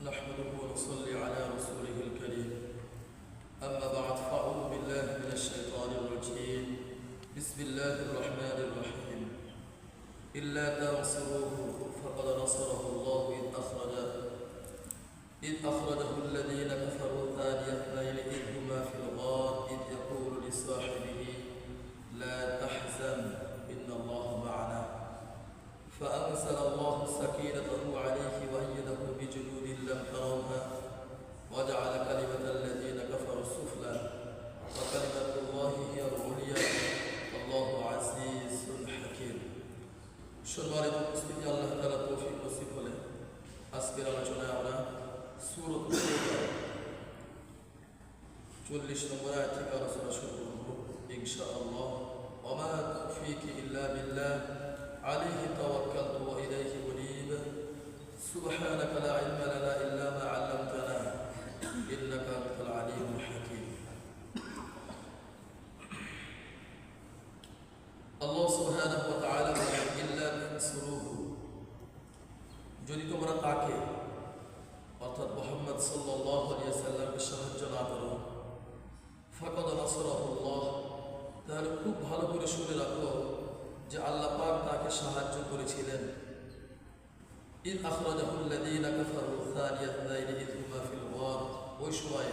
نحمده ونصلي على رسوله الكريم أما بعد فأعوذ بالله من الشيطان الرجيم بسم الله الرحمن الرحيم إلا تنصروه فقد نصره الله إذ أخرجه الذين كفروا ثاني اثنين إذ هما في الغار إذ يقول لصاحبه لا تحزن إن الله معنا فأنزل الله سكينته عليه وأيده بجنود لم تروها وجعل كلمة الذين كفروا السفلى وكلمة الله هي العليا والله عزيز حكيم সম্মানিত উপস্থিতি, আল্লাহ তাআলা তৌফিক নসিব হলে আজকের আলোচনায় আমরা সূরা তাওবা 40 নম্বর আয়াত থেকে আলোচনা শুরু করব ইনশাআল্লাহ। ওমা তাওফীকি ইল্লা বিল্লাহ عليه توكلت وإليه أنيب سبحانك لا علم لنا إلا ما علمتنا إنك أنت العليم الحكيم। الله سبحانه وتعالى إلا تنصروه যদি তোমরা তাকে অর্থাৎ মুহাম্মদ সাল্লাল্লাহু আলাইহি ওয়াসাল্লামকে সাহায্য না করো ফাকাদ নাসরাহুল্লাহ, তাহলে খুব ভালো করে শুনে রাখো যে আল্লাহ পাক তাকে সাহায্য করেছিলেন। ইদ আখরাজাহুল লাযীনা কাফারু সানিয়া ইসনাইনি ইয হুমা ফিল গার, ওই সময়ে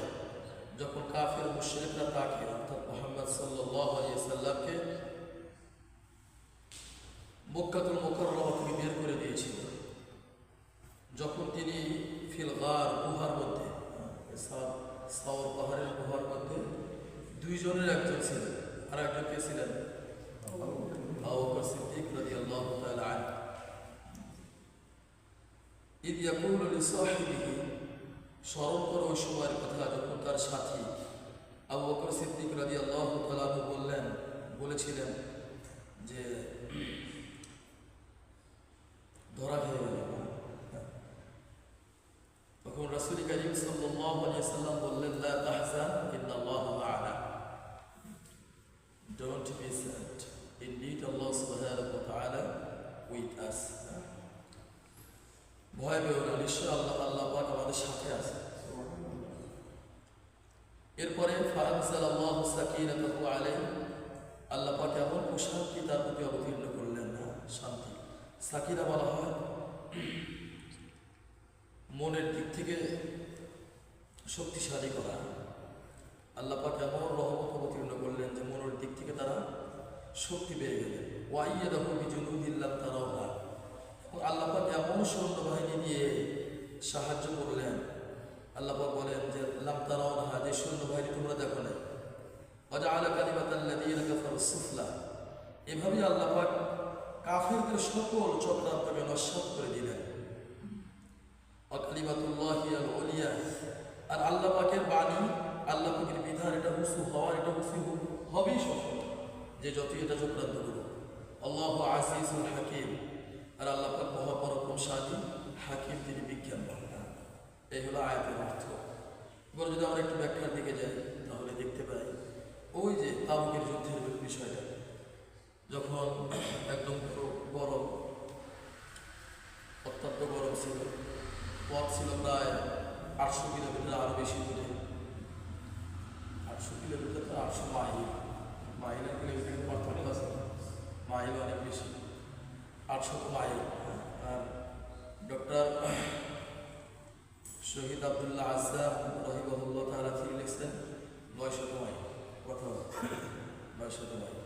যখন কাফের মুশরিকরা তাকে অর্থাৎ মুহাম্মদ সাল্লাল্লাহু আলাইহি ওয়াসাল্লামকে মক্কাতুল মুকাররমা থেকে বের করে দিয়েছিল, যখন তিনি ফিল গার গুহার মধ্যে সাওর পাহাড়ের গুহার মধ্যে দুইজনের একজন ছিলেন, আর একজন কে ছিলেন? আবু বকর সিদ্দিক রাদিয়াল্লাহু তাআলা আনহু। ইদ ইয়াকুলু লিসাহিবিহি, স্মরণ করো ওই সময়ের কথা যখন তার সাথী আবু বকর সিদ্দিক রাদিয়াল্লাহু তাআলা আনহু বলেছিলেন যে ধরা খেয়ে গেল। তখন রাসূল কারীম সাল্লাল্লাহু আলাইহি ওয়াসাল্লাম বললেন লা তাহজান ইন্নাল্লাহা মা'ানা, don't be sad, indeed Allah subhanahu wa ta'ala with us. ভয় পেও না, নিশ্চয় আল্লাহ পাক আমাদের সাথে আছে। এরপরে ফাআনজালাল্লাহু সাকিনাতাহু আলাইহি, আল্লাহ পাক এমন প্রশান্তি তার প্রতি অবতীর্ণ করলেন। না, শান্তি সাকিনা বলা হয় মনের দিক থেকে শক্তিশালী করা। আল্লাহ পাক এমন রহমত অবতীর্ণ করলেন যে মনের দিক থেকে তারা শক্তি পেয়ে গেলেন। ওয়াইয়াদাহু বিজুনুদিন লাম তারাওহা, আল্লাহ পাক এমন সৈন্যবাহিনী দিয়ে সাহায্য করলেন। আল্লাহ পাক বলেন যে লাম তারাওহা, যে সৈন্যবাহিনী তোমরা দেখো নাই। ওয়াজআলা কালিমাতাল্লাযীনা কাফারু সুফলা, এভাবেই আল্লাহ পাক কাফেরদের সকল চক্রান্তকে নস্যাৎ করে দিলেন। ওয়া কালিমাতুল্লাহি আল উলিয়া, আর আল্লাহ পাকের বাণী, আল্লাহ পাকের বিধান, এটা উঁচু হওয়ার, এটা উঁচু হবেই সফল, যে যতই এটা চক্রান্ত করুক। আল্লাহু আজিজুল হাকিম, আর আল্লাহ পাক মহাপরাক্রমশালী, হাকিম, তিনি বিজ্ঞান বক্তা। এই হলো আয়াতের অর্থ। এবার যদি আমরা একটু ব্যাখ্যার দিকে যাই তাহলে দেখতে পাই ওই যে তাবুকের যুদ্ধের বিষয়টা, যখন একদম গরম, অত্যন্ত গরম ছিল, পথ ছিল প্রায় 800 কিলোমিটার, আরও বেশি দূরে। 800 কিলোমিটার তো 800 মাইল, মাইলের কিলোমিটার পার্থক্য আছে, মাইল অনেক বেশি, 800 মাইল। আর ডক্টর শহীদ আব্দুল্লাহ আজ্জা রাহিমাহুল্লাহ তাআলা তিনি লিখছেন 900 মাইল, কথা 900 মাইল।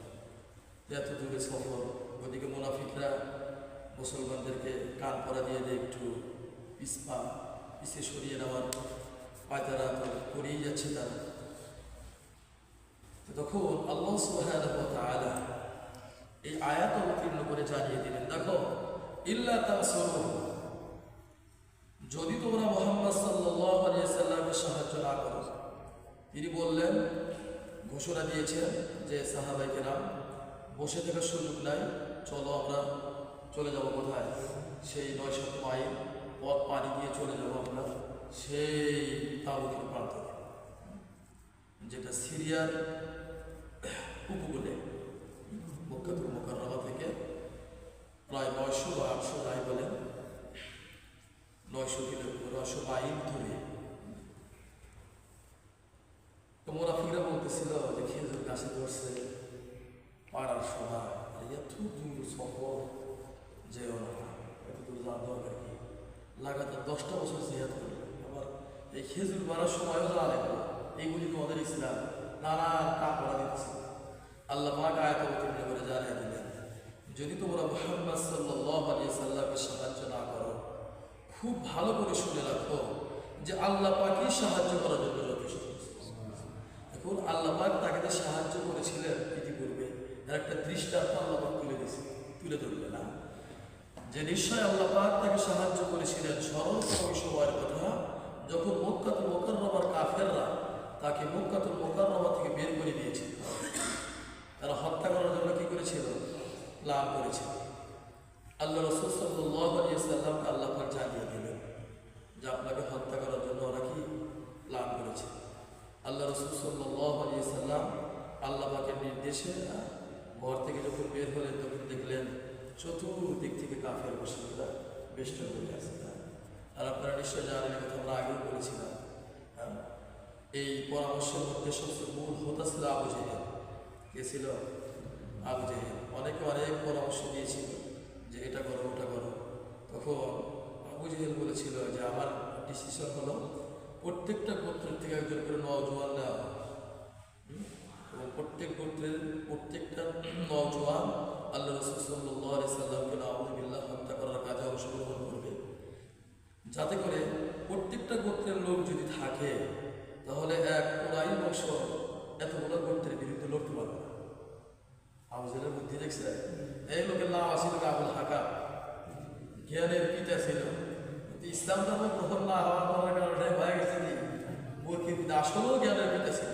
এত দূরে সফর, ওদিকে মুনাফিকরা মুসলমানদেরকে কান পরা দিয়ে দেয়, একটু পিছিয়ে সরিয়ে নেওয়ার পায়তারা করেই যাচ্ছে তারা। তখন আল্লাহ সুবহানাহু ওয়া তাআলা এই আয়াত অবতীর্ণ করে জানিয়ে দিলেন, দেখো ইল্লা তানসুরুহু, যদি তোমরা মুহাম্মদ সাল্লাল্লাহু আলাইহি ওয়াসাল্লামের সাহায্য না করো। তিনি বললেন, ঘোষণা দিয়েছেন যে সাহাবায়ে কেরাম বসে থাকার সুযোগ নাই, চলো আমরা চলে যাব কোথায়? সেই 900 মাইল পথ পানি দিয়ে চলে যাব আমরা সেই তাবুকের প্রান্তে, যেটা সিরিয়ার উপকূলে মক্কাতুল মুকাররমা থেকে প্রায় 900 বা 800 যাই বলেন 900 মাইল দূরে। তো মোনাফিকরা বলতেছিল যে খেজুর গাছে ধরছে পাড়ার সময়, আর এত দূর সফর যেও না, এত দূর যাওয়ার দরকার কি, লাগাতার 10টা বছর জিহাদ করলো, আবার এই খেজুর পাড়ার সময়ও যাওয়া লাগবে, এইগুলি তোমাদের ইসলাম নানান কাপড়া দিচ্ছে। আল্লাহ পাক আয়াত অবতীর্ণ করে জানিয়ে দিলেন, যদি তোমরা মুহাম্মদ সাল্লাল্লাহু আলাইহি সাল্লামের সাহায্য না করো, খুব ভালো করে শুনে রাখো যে আল্লাহ পাকই সাহায্য করার জন্য যথেষ্ট। এখন আল্লাহ পাক তাকে যে সাহায্য করেছিলেন ইতিপূর্বে, এর একটা দৃষ্টান্ত আল্লাহ পাক তুলে ধরবে না, যে নিশ্চয় আল্লাহ পাক তাকে সাহায্য করেছিলেন স্মরণ ওই সময়ের কথা, যখন মক্কাতুল মুকাররমার কাফেররা তাকে মক্কাতুল মুকাররমা থেকে বের করে দিয়েছিল। তারা হত্যা করার জন্য কি করেছিল? প্ল্যান করেছিল। আল্লাহ রাসূল সাল্লাল্লাহু আলাইহি সাল্লামকে আল্লাহ পাক জানিয়ে দিলেন যে আপনাকে হত্যা করার জন্য ওরা কি প্ল্যান করেছে। আল্লাহ রাসূল সাল্লাল্লাহু আলাইহি সাল্লাম আল্লাহ পাকের নির্দেশে ঘর থেকে যখন বের হলেন, তখন দেখলেন চতুর্দিক থেকে কাফের মুশরিকরা বেষ্টন করে আছে। আর আপনারা নিশ্চয় জানেন, কথা আমরা আগেও বলেছিলাম, এই পরামর্শের মধ্যে সবচেয়ে মূল হোতা ছিল আবু জেহেল। কে ছিল? আবু জেহেল। অনেকে অনেক পরামর্শ দিয়েছিল যে এটা করো ওটা করো। তখন আবু জেহেল বলেছিল যে আমার ডিসিশন হলো প্রত্যেকটা গোত্রের থেকে একজন করে নওজোয়ান নেওয়া, এবং প্রত্যেক গোত্রের প্রত্যেকটা নওজোয়ান আল্লাহ রাসূল সাল্লাল্লাহু আলাইহি সাল্লামকে নাউযুবিল্লাহ হত্যা করার কাজে অংশগ্রহণ করবে, যাতে করে প্রত্যেকটা গোত্রের লোক যদি থাকে তাহলে এক কোরাই বংশ এতগুলো গোত্রের বিরুদ্ধে লড়তে পারবে না। আবু জেহেলের বুদ্ধি দেখছে। এই লোকের নাম আসিল আবুল হাকাম, জ্ঞানের পিতা ছিল। ইসলাম ধর্ম গ্রহণ না হওয়ার কারণে হয়ে গেছে কি মূর্খের পিতা, আসলেও জ্ঞানের পিতা ছিল।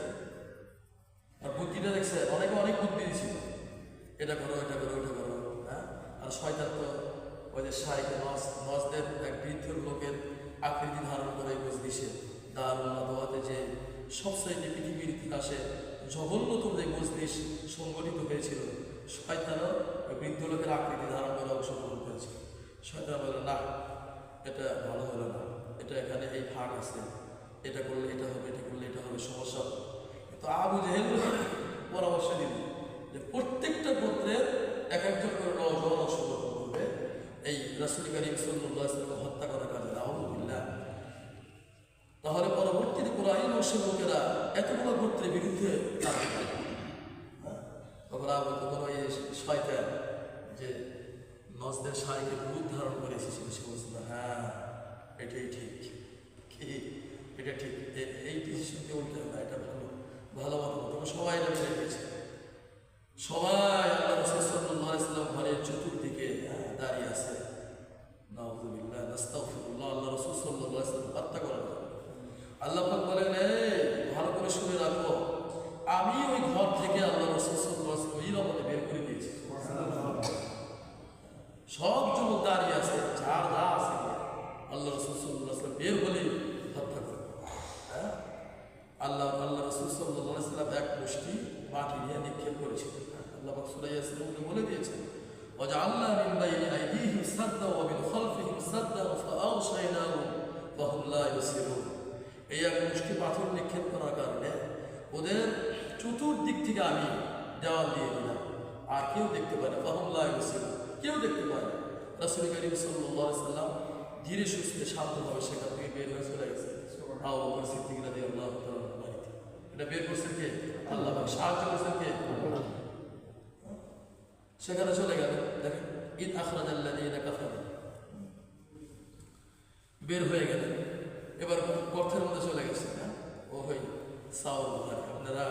আর বুদ্ধিটা দেখছে, অনেকে অনেক বুদ্ধি দিয়েছিল, এটা করো এটা করো ওটা করো। হ্যাঁ, আর শয়তান তো ওই যে শাইখে নজদের এক বৃদ্ধ লোকের আকৃতি ধারণ করে মজলিসে দারুল নাদওয়াতে যে সবচাইতে পৃথিবীর ইতিহাসে জঘন্যতম যে মজলিস সংগঠিত হয়েছিল, শয়তানও ওই বৃদ্ধ লোকের আকৃতি ধারণ করে অংশগ্রহণ করেছিল। শয়তান বলে না, এটা ভালো হলো না, এটা এখানে এই ভাগ আছে, এটা করলে এটা হবে, এটা করলে এটা হবে, সমস্যা হবে। তো আবু জেহেল পরামর্শ দিল যে প্রত্যেকটা গোত্রের এক একজন করে নওজোয়ান অংশগ্রহণ করবে এই রাসূল কারীম সাল্লাল্লাহু আলাইহি ওয়াসাল্লাম হত্যা করার কাজে। নাউযুবিল্লাহ। তাহলে পরবর্তীতে কুরাইশ বংশের লোকেরা এতগুলো গোত্রের বিরুদ্ধে তখন ওই শয়তান যে নজদের শাইখের রূপ ধারণ করে এসেছিল, সে বলছিল হ্যাঁ এটাই ঠিক, কি এটা ঠিক, এই ডিসিশনকে উল্টে না, এটা ভালো ভালো মতো। তখন সবাই এটা মেনে নিয়েছে। সবাই আল্লাহ রাসূল সাল্লাল্লাহু আলাইহি ওয়াসাল্লাম ঘরের চতুর্দিকে দাঁড়িয়ে আছে। নাউযুবিল্লাহ, নাস্তাগফিরুল্লাহ। আল্লাহ রাসূল সাল্লাল্লাহু আলাইহি ওয়াসাল্লাম হত্যা করার জন্য আল্লাহ পাক বলেন, ভালো করে শুনে রাখো, আমি ওই ঘর থেকে আল্লাহ রাসূল সাল্লাল্লাহু আলাইহি ওয়াসাল্লাম এই রকমে বের করে দিয়েছি। সব যুবক দাঁড়িয়ে আছে, যার যা আছে, আল্লাহ রাসূল সাল্লাল্লাহু আলাইহি ওয়াসাল্লাম বের হলে হত্যা করে। হ্যাঁ, আল্লাহ রাসূল সাল্লাল্লাহু আলাইহি ওয়াসাল্লাম এক মুষ্টি মাটি নিয়ে নিক্ষেপ করেছিলেন। আল্লাহ পাক সূরা ইয়াসিনে বলে দিয়েছেন, ওয়াজআলনা মিন বাইনি আইদিহিম সাদ্দা ওয়া মিন খালফিহিম সাদ্দা ফাআগশায়নাহুম ফাহুম লা ইউবসিরুন। এই এক মুষ্টি পাথর নিক্ষেপ করার কারণে ওদের চতুর্দিক থেকে আমি দেওয়াল দিয়ে দিলাম, আর কেউ দেখতে পায় না। ফাহুম লা ইউবসিরুন, কেউ দেখতে পায় না। রাসূল কারীম সাল্লাল্লাহু আলাইহি ওয়াসাল্লাম ধীরে সুস্থে শান্তভাবে সেখান থেকে বের হয়ে চলে গেছে। আবু বকর সিদ্দিক রাদিয়াল্লাহু তাআলা বাড়িতে। এটা বের করছেন কে? আল্লাহ পাক। সাহায্য করছেন কে? সেখানে চলে গেল। দেখেন, ঈদ আখরাজাল্লাযীনা কাফারু, বের হয়ে গেলেন। এবার গর্তের মধ্যে চলে গেছে। ও হই সাউল বুখারী, আপনারা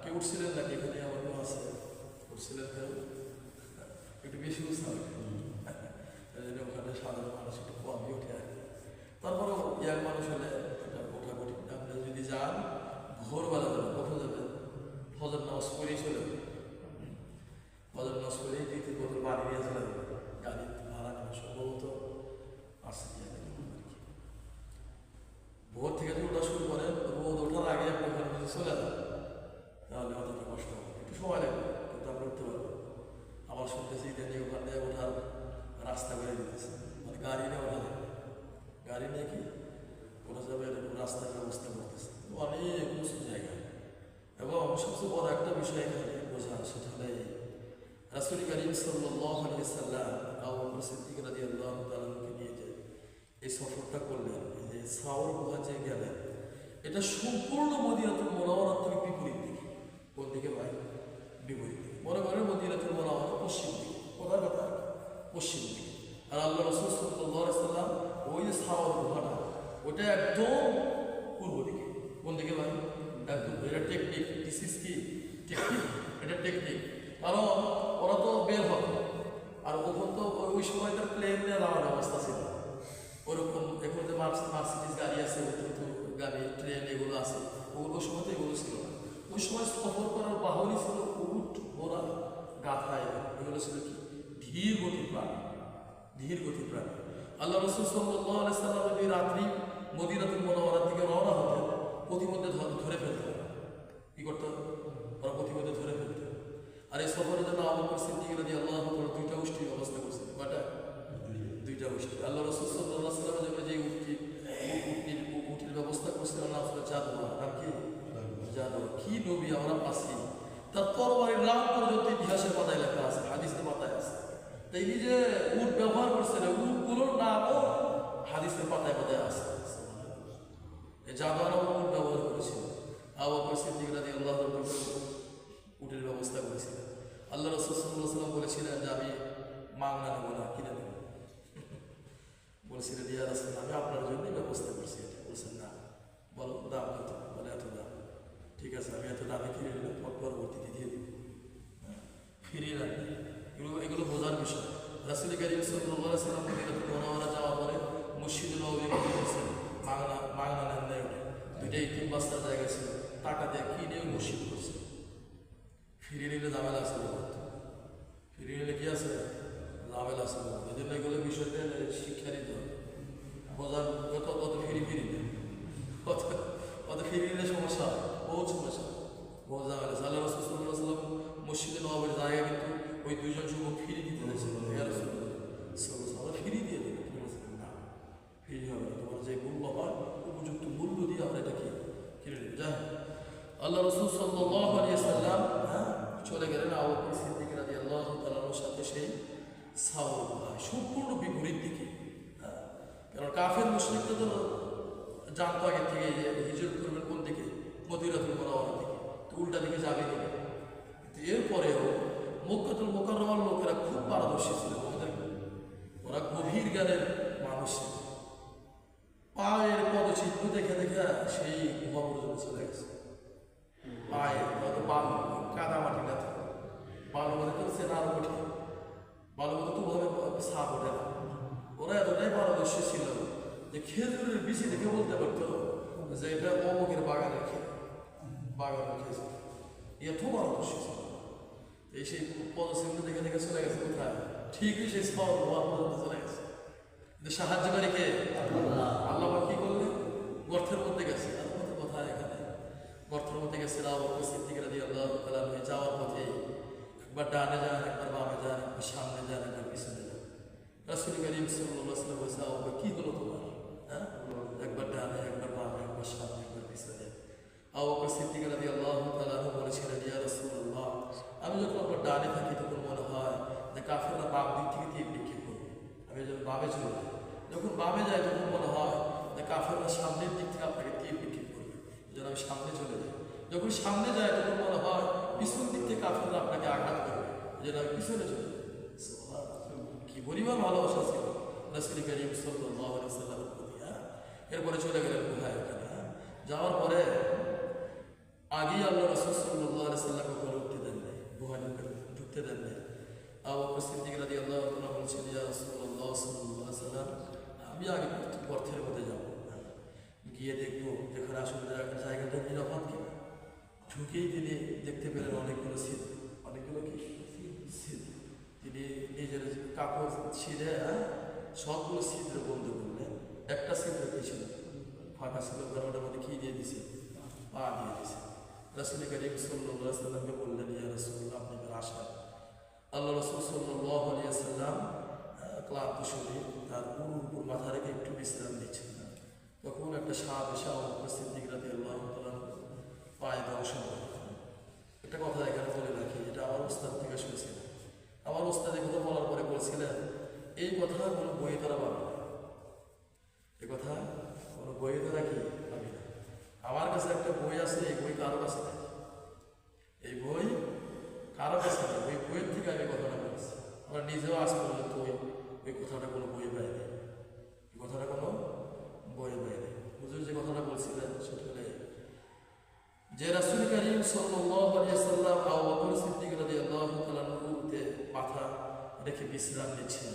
কেউ উঠছিলেন নাকি? এখানে আমার কেউ আছে? উঠছিলেন কেউ? একটু বেশি উঠছিলাম, ওখানে সাধারণ মানুষ একটু কমই উঠে আর কি। তারপরেও ইয়ার মানুষ হলে এটা ওঠা কঠিন। আপনি যদি যান ভোরবেলা যাবেন, কখন যাবেন? ফজর নামাজ পড়েই চলে যাবেন। ফজর নামাজ পড়েই 2-3 বোতল পানি নিয়ে চলে যাবেন। গাড়ি ভাড়া নেবেন, সম্ভবত আসছে ভোর থেকে যদি ওঠা শুরু করেন, রোদ ওঠার আগে আপনি ওখানে যদি চলে যান, তাহলে অতটা কষ্ট হবে, একটু সময় লাগবে, কিন্তু আপনি উঠতে পারবেন। আমার শুনতেছি ইদানি ওখানে ওঠার রাস্তা করে দিতেছে, মানে গাড়ি নিয়ে ওঠা যাবে, গাড়ি সবচেয়ে বড় একটা বিষয় এখানে বোঝা, সেটা হলো রাসূল করিম সাল্লাল্লাহু আলাইহি সাল্লাম আবু বকর সিদ্দিক রাদিয়াল্লাহু তাআলাকে নিয়ে যে এই সফরটা করলেন, এই যে সাওর গুহা যে গেলেন, এটা সম্পূর্ণ মদিনাতুল মুনাওয়ারা থেকে বিপরীত দিকে। কোন দিকে ভাই? বিপরীত দিকে। মনে করেন মদিনাতুল মুনাওয়ারা পশ্চিম দিকে, কোথায় কথা? পশ্চিম দিকে। আর আল্লাহ রাসূল সাল্লাল্লাহু আলাইহি সাল্লাম ওই যে সাওর গুহাটা, ওটা একদম পূর্ব দিকে। কোন দিকে ভাই? একদম। এটা টেকনিক, দিস ইজ কি টেকনিক, এটা টেকনিক। কারণ ওরা তো বের হবে, আর ওখান তো ওই সময় তার প্লেন নিয়ে যাওয়ার ব্যবস্থা ছিল ওরকম। এখন যে মার্সিডিজ গাড়ি আছে, গাড়ি, ট্রেন এগুলো আছে, ওগুলো সময় তো এগুলো ছিল না। ওই সময় সফর করার বাহনই ছিল উট, ঘোড়া, গাধা, এগুলো ছিল কি ধীর গতি প্রাণী, ধীর গতি প্রাণী। আল্লাহ রাসূল সাল্লাল্লাহু আলাইহি সাল্লাম যদি রাত্রি মদিনাতুল মুনাওয়ারা থেকে রওনা হতেন, প্রতিমধ্যে ধরে ফেলতেন। কি করতে? ওরা প্রতিমধ্যে ধরে ফেলতেন। আর এই সফরের জন্য আবু বকর সিদ্দিক রাদিয়াল্লাহু তাআলা দুইটা উষ্টির ব্যবস্থা করছেন। কয়টা? দুইটা উষ্টি। আল্লাহ রাসূল সাল্লাল্লাহু আলাইহি সাল্লামের জন্য যে উটির ব্যবস্থা করছিলেন, নাম ছিল জাদুয়া। নাম কি? জাদুয়া। কি নবী আমরা পাচ্ছি, তার তরবারির নাম পর্যন্ত ইতিহাসের পাতায় লেখা আছে, হাদিসের পাতায় আছে। তাই এই যে উট ব্যবহার করছেন, উটগুলোর নামও হাদিসের পাতায় পাতায় আছে। এই জাদুয়া নামক উট ব্যবহার করেছিলেন আবু বকর সিদ্দিক রাদিয়াল্লাহু তাআলা, উটের ব্যবস্থা করেছিলেন। আল্লাহ রাসূল সাল্লাল্লাহু আলাইহি ওয়াসাল্লাম বলেছিলেন যে আমি মাংনা নেব না, কিনে নেব। বলেছিলেন ইয়া রাসূল, আমি আপনার জন্যই ব্যবস্থা করছি এটা। বলছেন না, বলো দাম কত? বলে এত দাম। ঠিক আছে, আমি এত দামে কিনে নিলাম, পরবর্তীতে দিয়ে দিব, ফিরিয়ে রাখি। এগুলো বোঝার বিষয়। রাসূল করিম সাল্লাল্লাহু আলাইহি ওয়াসাল্লাম মদিনাতুল মুনাওয়ারা যাওয়ার পরে মসজিদে নববী বলছেন মাংনা নেন না, ওটা দুইটাই 3 বস্তার জায়গা ছিল, টাকা দিয়ে কিনে মসজিদ করছে। ফিরিয়ে নিলে ঝামেলা আছে, ফিরিয়ে নিলে কি আছে? ঝামেলা আছে। এই জন্য এগুলো বিষয়টা শিক্ষা নিতে হবে, বোঝার কত ফিরিয়ে দেয়, কত ফিরিয়ে নিলে সমস্যা, বহুত সমস্যা, বহুত ঝামেলা আছে। আল্লাহ রাসূল সাল্লাল্লাহু আলাইহি ওয়াসাল্লাম মসজিদে নববীর জায়গা কিন্তু ওই দুইজন যুবক ফিরিয়ে দিতে চাইছিল। আমরা ফিরিয়ে দিয়ে দেবো, না ফিরিয়ে হবে না, তোমার যে মূল্য হয় উপযুক্ত মূল্য দিয়ে আমরা এটা কিনে নেব। যাই আল্লাহ রাসূল সাল্লাল্লাহু আলাইহি ওয়াসাল্লাম চলে গেলেন আবু বকর সিদ্দিক রাদিয়াল্লাহু তাআলার সাথে সেই সাওর গুহায়, সম্পূর্ণ বিপরীত দিকে। কারণ কাফের মুশরিকরা তো জানতো আগে থেকে যে হিজরত করবেন কোন দিকে? মদিনাতুল মুনাওয়ারা দিকে, তো উল্টা দিকে যাবে কিনা। কিন্তু এরপরেও মক্কাতুল মুকাররমার লোকেরা খুব পারদর্শী ছিল, ওরা গভীর জ্ঞানের মানুষ ছিল। পায়ের পদচিহ্ন দেখে দেখে সেই গুহা পর্যন্ত চলে গেছে। পায়ে হয়তো বালু, কাদা মাটি না থাকে, বালু মধ্যে তো সে আরো কঠিন, বালু মধ্যে তো ভাবে সাপ ওঠে না। ওরা এতটাই পারদর্শী ছিল যে খেজুরের বিচি দেখে বলতে পারতো যে এটা অমুকের বাগানে খেয়েছে, এত পারদর্শী ছিল। এই সেই পদচিহ্ন দেখে দেখে চলে গেছে কোথায়? ঠিকই সেই সাওর গুহা পর্যন্ত চলে গেছে। কিন্তু সাহায্যকারী কে? আল্লাহ কি করলেন? গর্তের মধ্যে গেছে। আর কোথায়? এখানে গর্তের মধ্যে গেছে। আবু বকর সিদ্দিক রাদিয়াল্লাহু তাআলা যাওয়ার পথে একবার ডানে যান, একবার বামে যান, একবার সামনে যান, একবার পিছনে যান। রাসূল করিম সাল্লাল্লাহু আলাইহি ওয়াসাল্লাম বলেছে, আবু বকর কি হলো তোমার? হ্যাঁ, একবার ডানে, একবার বামে, একবার সামনে, একবার পিছনে। আবু বকর সিদ্দিক রাদিয়াল্লাহু তাআলা বলেছিলেন, ইয়া রাসূলুল্লাহ, আমি যখন আপনার ডানে থাকি তখন মনে হয় যে কাফেররা বাম দিক থেকে তীর নিক্ষেপ করবে, আমি যখন বামে চলে যাই। যখন বামে যাই তখন মনে হয় যে কাফেররা সামনের দিক থেকে আপনাকে তীর নিক্ষেপ করবে, এই জন্য আমি সামনে চলে যাই। যখন সামনে যায় তখন মনে হয় পিছন দিক থেকে কাফেররা আপনাকে আঘাত করবে, এই জন্য আমি পিছনে চলে যাই। কি পরিমাণ ভালোবাসা ছিল রাসূল করিম সাল্লাল্লাহু আলাইহি ওয়াসাল্লামের প্রতি। এরপরে চলে গেলেন গুহায়। ওখানে যাওয়ার পরে আগেই আল্লাহ রাসূল সাল্লাল্লাহু আলাইহি ওয়াসাল্লামকে উপরে উঠতে দেন নাই, গুহায় ঢুকতে দেন নাই। আবু বকর সিদ্দিক রাদিয়াল্লাহু তাআলা বলছেন, ইয়া রাসূলুল্লাহ সাল্লাল্লাহু আলাইহি ওয়াসাল্লাম, আমি আগে গর্তের মধ্যে যাব, গিয়ে দেখবো যেখানে আসলে জায়গাটা নিরাপদ কিনা। ঢুকেই তিনি দেখতে পেলেন অনেকগুলো ছিদ্র, অনেকগুলো কি ছিদ্র। তিনি নিজের কাপড় ছিঁড়ে সবগুলো ছিদ্র বন্ধ করলেন। একটা ছিদ্র কি ছিল? ফাঁকা ছিল, কারণ ওটার মধ্যে কি দিয়ে দিছে? পা দিয়ে দিছে। রাসূল করিম সাল্লাল্লাহু আলাইহি ওয়াসাল্লামকে বললেন, ইয়া রাসূলুল্লাহ, আপনি এবার আসেন। আল্লাহ রাসূল সাল্লাল্লাহু আলাইহি ওয়াসাল্লাম ক্লান্ত শরীর, তার উপর মাথা রেখে একটু বিশ্রাম দিচ্ছেন। তখন একটা সাপ এসে আবু বকর সিদ্দিক রাদিয়াল্লাহু তাআলা পায়ে দংশন করে। কোনো বই তারা পাবে না, এ কথা কোনো বই তারা কি পাবে না। আমার কাছে একটা বই আছে, এই বই কারো কাছে নেই, এই বই কারো কাছে নেই। ওই বইয়ের থেকে আমি কথাটা বলছি, আমরা নিজেও আজ পর্যন্ত ওই কথাটা কোনো বই পাইনি, এই কথাটা কোনো বই পাইনি। হুজুর যে কথাটা বলছিলেন সেটা হলে যে রাসূল কারীম সাল্লাল্লাহু আলাইহি ওয়াসাল্লাম আবু বকর সিদ্দিক রাদিয়াল্লাহু তাআলা আনহুতে মাথা রেখে বিশ্রাম নিচ্ছেন,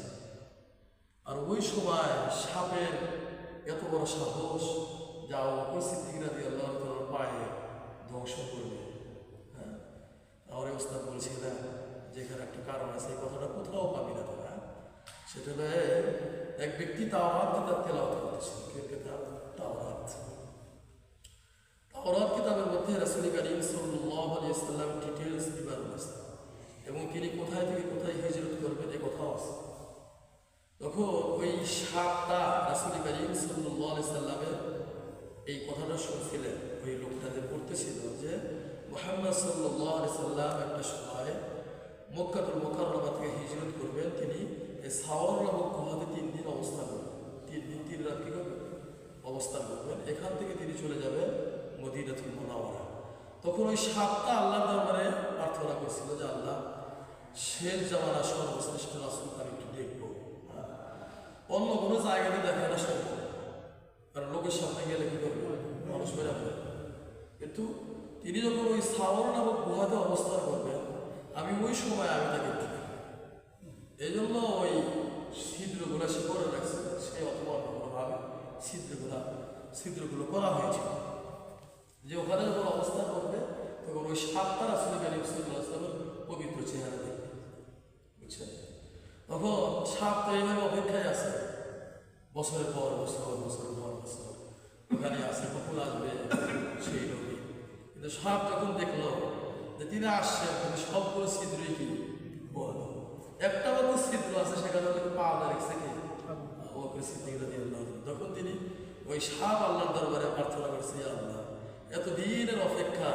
আর ওই সময় সাপের এত বড় সাহস যে আবু বকর সিদ্দিক রাদিয়াল্লাহু তাআলার পায়ে ধ্বংস করবে। হ্যাঁ, আমার ওস্তাদ বলছিলেন যেখানে একটা কারণ আছে, এই কথাটা কোথাও পাবি না তোরা। সেটা হলে এক ব্যক্তি তাওরাত কিতাব তেলাওয়াত করতেছিল, কিতাব তাওরাত। তাওরাত কিতাবের মধ্যে রাসূল কারীম সাল্লাল্লাহু আলাইহি ওয়াসাল্লাম ডিটেইলস বিবরণ আছে এবং তিনি কোথায় থেকে কোথায় হিজরত করবেন এই কথাও আছে। তখন ওই সাপটা রাসূল কারীম সাল্লাল্লাহু আলাইহি ওয়াসাল্লামের এই কথাটা শুনছিলেন, ওই লোকটা যে পড়তেছিল যে মুহাম্মদ সাল্লাল্লাহু আলাইহি ওয়াসাল্লাম একটা সময় মক্কাতুল মুকাররমা থেকে হিজরত করবেন, তিনি এই সাওর নামক গুহাতে 3 দিন অবস্থান করবেন, 3 দিন 3 রাত কি করবেন অবস্থান করবেন। এখান থেকে তিনি চলে যাবেন মদিনাতুল মুনাওয়ারা। তখন ওই সাপটা আল্লাহর দরবারে প্রার্থনা করছিল যে আল্লাহ, শেষ জামানা সর্বশ্রেষ্ঠ রাসূলকে আমি একটু দেখবো। অন্য কোনো জায়গাতে দেখা না সম্ভব, কারণ লোকের সামনে গেলে কি করবে, মানুষ বেড়ে যাবে। কিন্তু তিনি যখন ওই সাওর নামক গুহাতে অবস্থান করবেন, আমি ওই সময় আমি তাকে দেখি। এই জন্য ওই ছিদ্রগুলো সে করে রাখছে, সে অথবা অন্যভাবে ছিদ্রগুলো করা হয়েছিল যে ওখানে যখন অবস্থান করবে তখন ওই সাতটা রাসূল কারীম সাল্লাল্লাহু আলাইহি ওয়াসাল্লামের পবিত্র চেহারা দেখবে, বুঝছেন? তখন সাপ তো এইভাবে অপেক্ষায় আছে, বছরের পর বছর, বছরের পর বছর ওখানে আসে, কখন আসবে সেই নবী। কিন্তু সাপ যখন দেখলো যে তিনি আসছেন, কিন্তু সবগুলো ছিদ্রই কি বল, একটা মাত্র ছিদ্র আছে, সেখানে পা রেখেছে কি আবু বকর সিদ্দিক রাদিয়াল্লাহু আনহু। তখন তিনি ওই সাপ আল্লাহর দরবারে প্রার্থনা করছে, আল্লাহ, এতদিনের অপেক্ষা,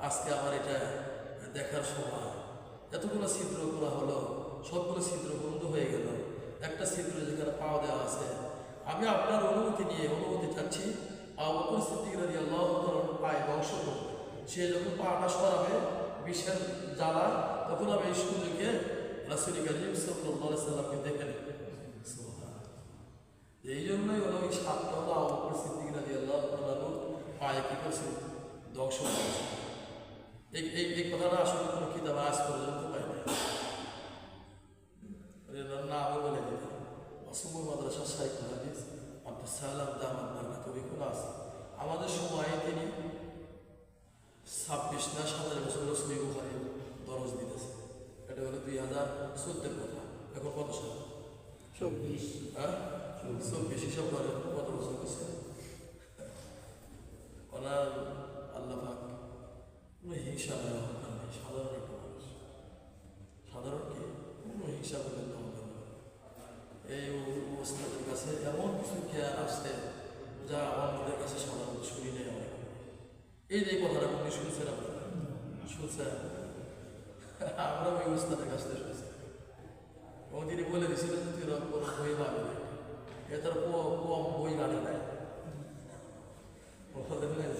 আজকে আমার এটা দেখার সময়। এতগুলো ছিদ্র করা হলো, সবগুলো ছিদ্র বন্ধ হয়ে গেল, একটা ছিদ্র যেখানে পাওয়া দেওয়া আছে, আমি আপনার অনুমতি চাচ্ছি আবু বকর সিদ্দিক রাদিয়াল্লাহু তাআলার পায়ে ধ্বংস করব। সে যখন পাটা সরাবে বিষের জ্বালা, তখন আমি এই সুযোগে রাসূল কারীম সাল্লাল্লাহু আলাইহি ওয়াসাল্লামকে দেখে নেব। এই জন্যই হলো ওই সাতটা হলো আবু বকর সিদ্দিক রাদিয়াল্লাহু তাআলার পায়ে কি করছে, ধ্বংস করেছে। এই কথাটা আসলে কোনো কিতাবে আজ পর্যন্ত পাই না, নামও বলে দিতে অসম্ভব মাদ্রাসা শাইখুল হাদিস আব্দুস সালাম দামাত বারকাতুহু খোলা আছে। আমাদের সময়ে তিনি 26 না 27 বছর সহিহ বুখারীর দরজ দিতেছে। এটা হলো 2014 কথা, এখন কত সাল? 24। হ্যাঁ 24 হিসাব করে কত বছর হয়েছে ওনার। আল্লাহ পাক কোনো হিংসা নেই, অহংকার নেই, সাধারণ একটা মানুষ, সাধারণ কি কোনো হিংসা করবেন না। এই ওস্তাদের কাছে এমন কিছু জ্ঞান আসছে যা অন্যদের কাছে সাধারণ শুনি নেই অনেক। এই যে কথাটা আপনি শুনছেন, আপনারা শুনছেন, আমরা ওই ওস্তাদের কাছ থেকে শুনছি এবং তিনি বলে দিয়েছিলেন যে তুই কোনো বই পাবি না, এ তার কম বই গাড়ি নাই।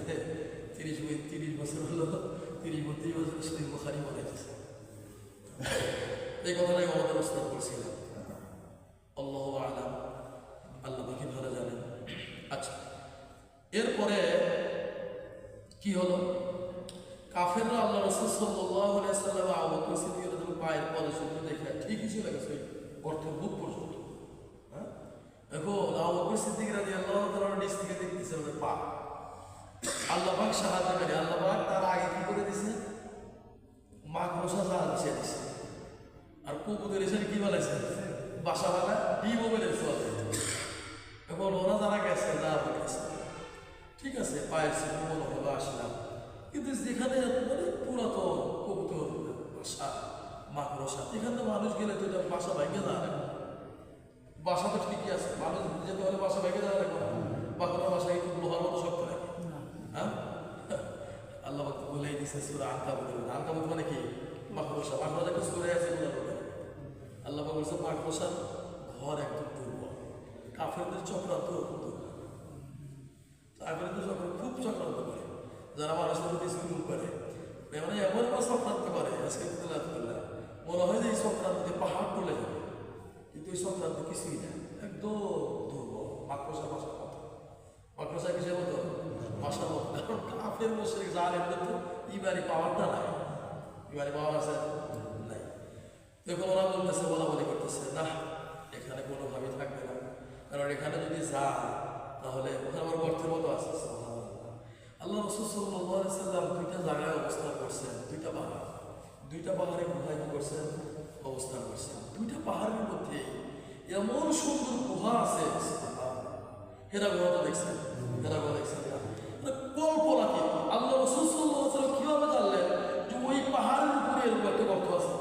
যে 30 বছর হলো, 30-32 বছর সহিহ বুখারী বানাইতেছে। এই কথাটাই আমাদের ওস্তাদ বলছিলেন। আল্লাহু আ'লাম, আল্লাহ বাকি ভালো জানেন। আচ্ছা, এরপরে কি হলো, কাফেররা আল্লাহ রাসূল সাল্লাল্লাহু আলাইহি ওয়াসাল্লাম আবু বকর সিদ্দিকের পায়ের পদচিহ্ন দেখে ঠিকই চলে গেছে গর্তের বুক পর্যন্ত। হ্যাঁ, এখন আবু বকর সিদ্দিক রাদিয়াল্লাহু তাআলার নিচ থেকে দেখতেছে ওদের পা। আল্লাহ পাক সাহায্যকারী, আল্লাহ পাক তার আগে কি করে দিছে, মাকড়সা জাল বিছিয়ে দিছে, আর কবুতর এসে কি বলেছে, বাসা বানা ডিমও বেড়েছে। এখন ওরা যারা গেছে যারা গেছে ঠিক আছে, পায়ের চিহ্ন মনে হলো আসলাম, কিন্তু যেখানে মানে পুরাতন কবুতর বাসা মাকড়সা, এখানে মানুষ গেলে তো এটা বাসা ভেঙে যাওয়া লাগবে। বাসা তো ঠিকই আছে, মানুষ যেতে হলে বাসা ভেঙে যাওয়া লাগবে না, বা কোনো বাসা কিন্তু লোহার মতো শক্ত লাগে। হ্যাঁ, আল্লাহ বলেই দিচ্ছে সূরা আনকাবুত, আনকাবুত মানে কি, মাকড়সা, মাকড়সা সূরা আছে বলে আল্লাহ বলছে মাকড়সার ঘর একদম দুর্বল, কাফেরদের চক্রান্ত কাফেরদের চক্রান্ত খুব চক্রান্ত করে, যারা মানুষের প্রতি জুলুম করে, মানে এমন এমন চক্রান্ত করে আজকে মনে হয় যে এই চক্রান্তে পাহাড় টলে যাবে, কিন্তু এই চক্রান্ত কিছুই না, একদম দুর্বল, মাকড়সা বাসার মতো। মাকড়সা কিসের মতো? বাসার মতো। কারণ কাফের মুশরিক জালেমদের তো ইমানি পাওয়ারটা নাই, ইমানি পাওয়ার আছে নাই। দেখুন ওরা বলতেছে, বলা বলি করতেছে, না এখানে কোনোভাবেই থাকবে না, কারণ এখানে যদি যায় তাহলে ওখানে আমার গর্তের মতো আছে। আল্লাহ রাসূল সাল্লাল্লাহু আলাইহি সাল্লাম দুইটা জায়গায় অবস্থান করছেন, দুইটা পাহাড়ে গুহায় কি করছেন? অবস্থান করছেন। দুইটা পাহাড়ের মধ্যে এমন সুন্দর গুহা আছে, হেরা গুহা তো দেখছেন, হেরা গুহা দেখছেন, কল্পনা কি আল্লাহ রাসূল সাল্লাল্লাহু আলাইহি সাল্লাম কিভাবে জানলেন যে ওই পাহাড়ের উপরে এরকম একটা গর্ত আছে?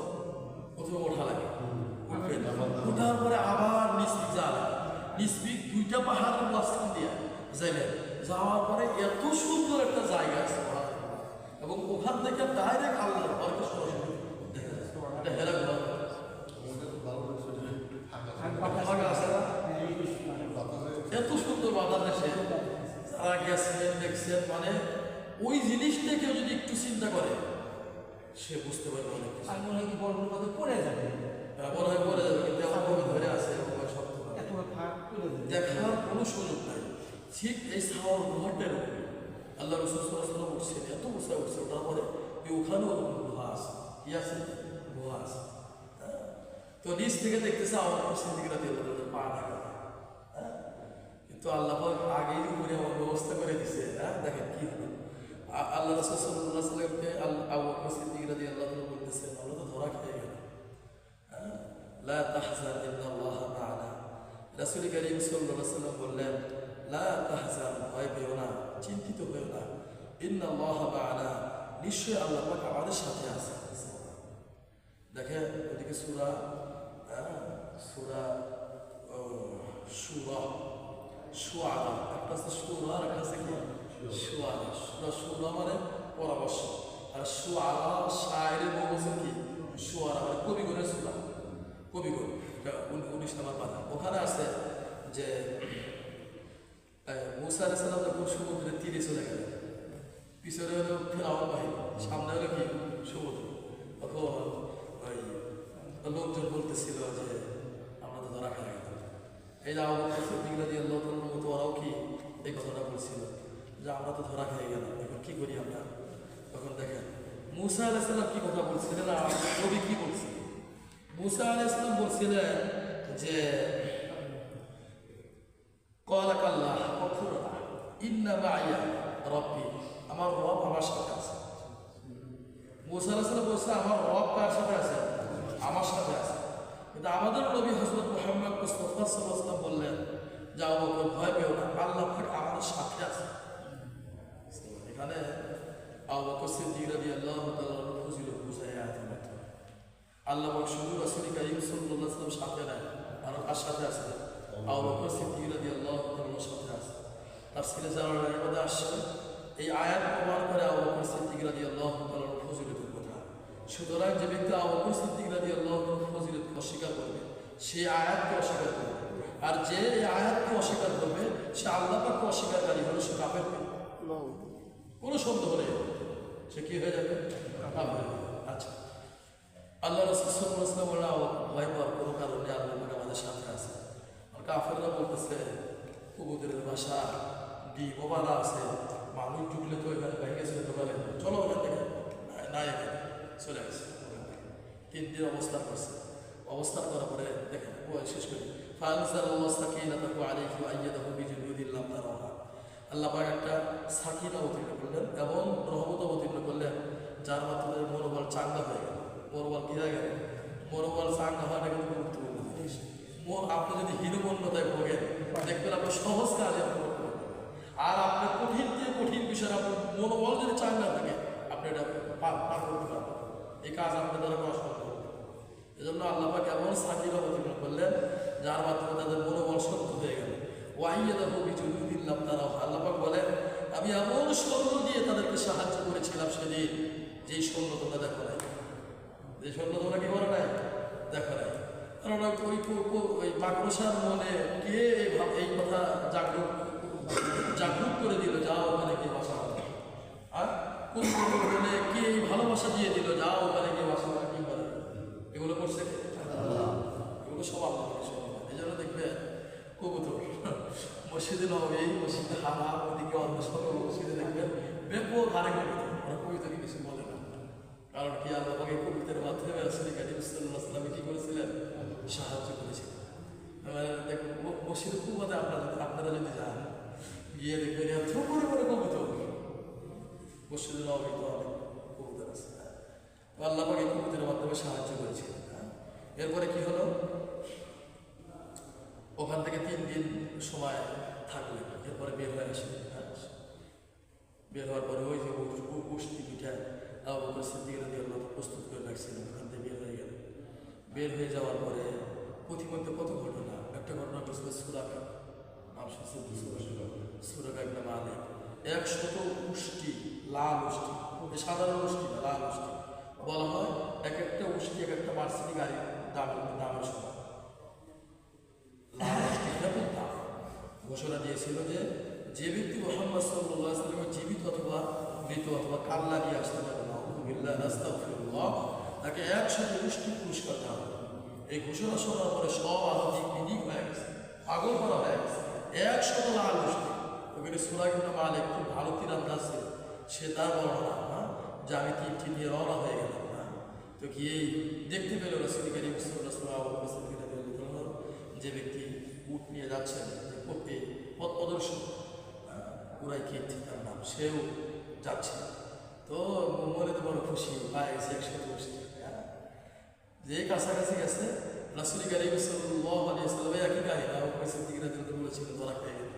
প্রথমে ওঠা লাগে, ওঠার পরে আবার নিচপিক যাওয়া লাগে, নিচপিক দুইটা পাহাড়ের মাঝখান দিয়ে যাইলেন, যাওয়ার পরে এত সুন্দর একটা জায়গা আছে এবং ওখান থেকে ডাইরেক্ট আল্লাহর ঘরকে সরাসরি দেখা যায়। এটা হেরা গুহা, ফাঁকা আছে না? এত সুন্দর বাধা দেশে যারা গেছেন দেখছেন, মানে ওই জিনিসটা কেউ যদি একটু চিন্তা করে সে বুঝতে পারবে অনেক কিছু। আর মনে হয় কি বড় মতো পড়ে যাবে, মনে হয় পড়ে যাবে, কিন্তু এমনভাবে ধরে আছে শক্ত এত ফাঁক পড়ে যাবে, দেখার কোনো সুযোগ নাই। ঠিক এই সাওয়ার গুহাটার উপরে আল্লাহ রাসূল সাল্লাল্লাহু আলাইহি ওয়াসাল্লাম উঠছেন, এত উঁচা উঠছে, ওঠার পরে ওখানেও গুহা আছে, কি আছে? গুহা আছে। তো নিচ থেকে দেখতেছে আমার সিদ্দিকরা দিয়ে পা ঢাকা, কিন্তু আল্লাহ পাক আগেই উপরে আমার ব্যবস্থা করে দিছে। দেখেন কি হলো, আল্লাহ রাসূল সাল্লাল্লাহু আলাইহি ওয়াসাল্লামকে আবু বকর সিদ্দিক রাদিয়াল্লাহু আনহু বলতেছেন, আমরা তো ধরা খেয়ে গেলাম, লা তাহজান ইন্নাল্লাহা মা'ানা। রাসূল কারীম সাল্লাল্লাহু আলাইহি ওয়াসাল্লাম বললেন, লা তাহজান, ভয় পেও না, চিন্তিত হয়েও না, ইন্নাল্লাহা মা'ানা, নিশ্চয়ই আল্লাহ পাক আমাদের সাথে আছে। দেখেন ওদিকে সূরা শুআরা, একটা আছে শুরা আর একটা আছে কি শুআরা। শুরা মানে পরামর্শ, আর শুআরা শায়েরের বলছে কি শুআরা মানে কবিগুণের সূরা, কবিগুণ, এটা 19 নম্বর পাতা। ওখানে আছে যে মুসা আলাইহিস সালাম যখন সমুদ্রের তীরে চলে গেলেন, পিছনে হলো ফিরআউন বাহিনী, সামনে হলো কি সমুদ্র, তখন ওই লোকজন বলতেছিল যে আমরা তো ধরা খেয়ে গেলাম। এই যে আবু বকর সিদ্দিক রাদিয়াল্লাহু তাআলার মতো ওরাও কি এই কথাটা বলছিল যে আমরা তো ধরা খেয়ে গেলাম, এখন কি করি আমরা? তখন দেখেন মুসা আলাইহিস সালাম কি কথা বলছিলেন আর নবী কি বলছিলেন। মুসা আলাইহিস সালাম বলছিলেন যে ক্বালা কাল্লা ওয়াখফুরনা ইন্না মা'ইয়া রাব্বি, আমার রব আমার সাথে আছে। মুসা আলাইহিস সালাম বলছে আমার রব কার সাথে আছে? আমার সাথে আছে। কিন্তু আমাদের নবী হযরত মুহাম্মদ মুস্তাফা সাল্লাল্লাহু আলাইহি ওয়াসাল্লাম বললেন, যাও বকর ভয় পেও না, আল্লাহ পাক আমাদের সাথে আছে। এখানে আবু বকর সিদ্দিক রাদিয়াল্লাহু তাআলা ফজিলত বুঝায় আয়াতের মাধ্যমে আল্লাহ পাক শুধু রাসূল কারীম সাল্লাল্লাহু আলাইহি ওয়াসাল্লাম সাথে নাই, আর কার সাথে আছে? আবু বকর সিদ্দিক রাদিয়াল্লাহু তাআলার সাথে আছে। তাফসীরে জালালাইনের মধ্যে আসছে এই আয়াত প্রমাণ করে আবু বকর সিদ্দিক রাদিয়াল্লাহু তাআলার ফজিলতের কথা। সুতরাং যে ব্যক্তি আবু বকর সিদ্দিক রাদিয়াল্লাহু তাআলার ফজিলতকে অস্বীকার করবে সে আয়াতকে অস্বীকার করবে, আর যে এই আয়াতকে অস্বীকার করবে সে আল্লাহ পাককে অস্বীকারী হলো, সে কাফের হবে, কোনো সন্দেহ নেই, সে কি হয়ে যাবে? কাফের। আচ্ছা, আল্লাহ রাসূল সাল্লাল্লাহু আলাইহি ওয়াসাল্লাম বলেন ভয় পাওয়ার কোনো কারণ নেই, আল্লাহ পাক আমাদের সাথে আছে। আর কাফেররা বলতেছে কবুতরের বাসা ডিমওয়ালা আছে, মানুষ ঢুকলে তো এখানে ভেঙে যেতে পারে, চলো ওখান থেকে না, এখানে চলে আসছে। 3 দিন অবস্থান করছে, অবস্থান করার পরে দেখেন শেষ করি, ফাআনজালাল্লাহু সাকিনাতাহু আলাইহি ওয়া আইয়াদাহু বিজুনুদিন লাম তারাহা। আল্লাহ পাক একটা সাকিনা অবতীর্ণ করলেন এবং রহমত অবতীর্ণ করলেন, যার মাধ্যমে মনোবল চাঙ্গা হয়ে গেল। মনোবল কি হয়ে গেল? মনোবল চাঙ্গা হওয়াটা কিন্তু গুরুত্বপূর্ণ জিনিস। আপনি যদি হীনমন্যতায় ভোগেন দেখবেন আপনার সহজ কাজে আপনি করতে পারবেন, আর আপনার কঠিন দিয়ে কঠিন বিষয়ে আপনার মনোবল যদি চাঙ্গা থাকে আপনি এটা পার করতে পারবেন, এই কাজ আপনার দ্বারা করা সম্ভব। এজন্য আল্লাহ পাক এমন সাকিনা অবতীর্ণ করলেন যার মাধ্যমে তাদের মনোবল শক্ত হয়ে গেল। ওয়াইয়াদাহু বিজুনুদিন লাম তারাহা, আল্লাহ পাক বলেন আমি এমন সৈন্য দিয়ে তাদেরকে সাহায্য করেছিলাম সেদিন, যেই সৈন্য তোমরা দেখো নাই, যে সৈন্য তোমরা কি করো নাই, দেখো নাই। কারণ ওই মাকড়সার মনে কে এই কথা জাগরুক করে দিল, যাও ওখানে গিয়ে বাসা বাঁধো। আর কোন মনে কে এই ভালোবাসা দিয়ে দিল, যাও ওখানে গিয়ে বাসা বাঁধো। কি বলে এগুলো করছে কে? এগুলো সব আল্লাহ। এই জন্য দেখবে কবুতর মসজিদে নবী, মসজিদে হারাম, ওদিকে অন্য সব মসজিদে দেখবেন ব্যাপক হারে কবুতর। ওরা কবিতাকে কিছু বলে না, কারণ কি আল্লাহ এই কবিতার মাধ্যমে রাসূল কারীম সাল্লাল্লাহু আলাইহি ওয়াসাল্লাম কি করেছিলেন? সাহায্য করেছিলেন। দেখুন মসজিদে কুবাতে আপনারা যদি যান, গিয়ে দেখবেন এত বড় বড় কবুতর। মসজিদে নবী তো অনেক কবুতর আছে। আল্লাহ এই কবুতরের মাধ্যমে সাহায্য করেছিলেন। এরপরে কি হলো? ওখান থেকে 3 দিন সময় থাকলেন, এরপরে বের হয়ে আসলেন। বের হওয়ার পরে ওই যে গোষ্ঠী পিঠায় আবু বকর সিদ্দিক রাদিয়াল্লাহু আনহু প্রস্তুত করে রাখছিলেন, ওখান থেকে বের হয়ে গেলেন। বের হয়ে যাওয়ার পরে প্রতিমধ্যে কত ঘটনা। একটা ঘটনা হচ্ছে সুরাকা, নাম শুনছেন? সুরাকা ইবনে মালিক 100 উষ্টি, লাল উষ্টি, সাধারণ উষ্টি না, লাল উষ্টি। বলা হয় এক একটা উষ্টি এক একটা মার্সিডি গাড়ির দামের সমান। লাল উষ্টি ব্যাপক দাম। ঘোষণা দিয়েছিল যে ব্যক্তি মুহাম্মদ সাল্লাল্লাহু আলাইহি ওয়াসাল্লামের জীবিত অথবা মৃত অথবা কাল্লা দিয়ে আসতে পারে না, তাকে 100 উষ্টি পুরস্কার দেওয়া হবে। এই ঘোষণা শোনার পরে সব আলো দিক বিদিক হয়ে গেছে, পাগল করা হয়ে গেছে। 100 লাল উষ্টি। ওখানে সুরাক ইবনে মালিক খুব ভালো তীরন্দাজ ছিল, সে তার বর্ণনা যে আমি তীরটি নিয়ে রওনা হয়ে গেলাম। তো গিয়েই দেখতে পেল রাসূল কারীম সাল্লাল্লাহু আলাইহি ওয়াসাল্লাম যে ব্যক্তি উট নিয়ে যাচ্ছেন, পথ প্রদর্শক কুরাইকিত তার নাম, সেও যাচ্ছে। তো মনে তো বড় খুশি, পায়ে গেছে 100 উষ্টি। যে কাছাকাছি গেছে রাসূল কারীম সাল্লাল্লাহু আলাইহি ওয়াসাল্লাম একই কাহিনী আবু বকর সিদ্দিক রাদিয়াল্লাহু আনহু বলেছিলেন, ধরা খেয়ে গেল।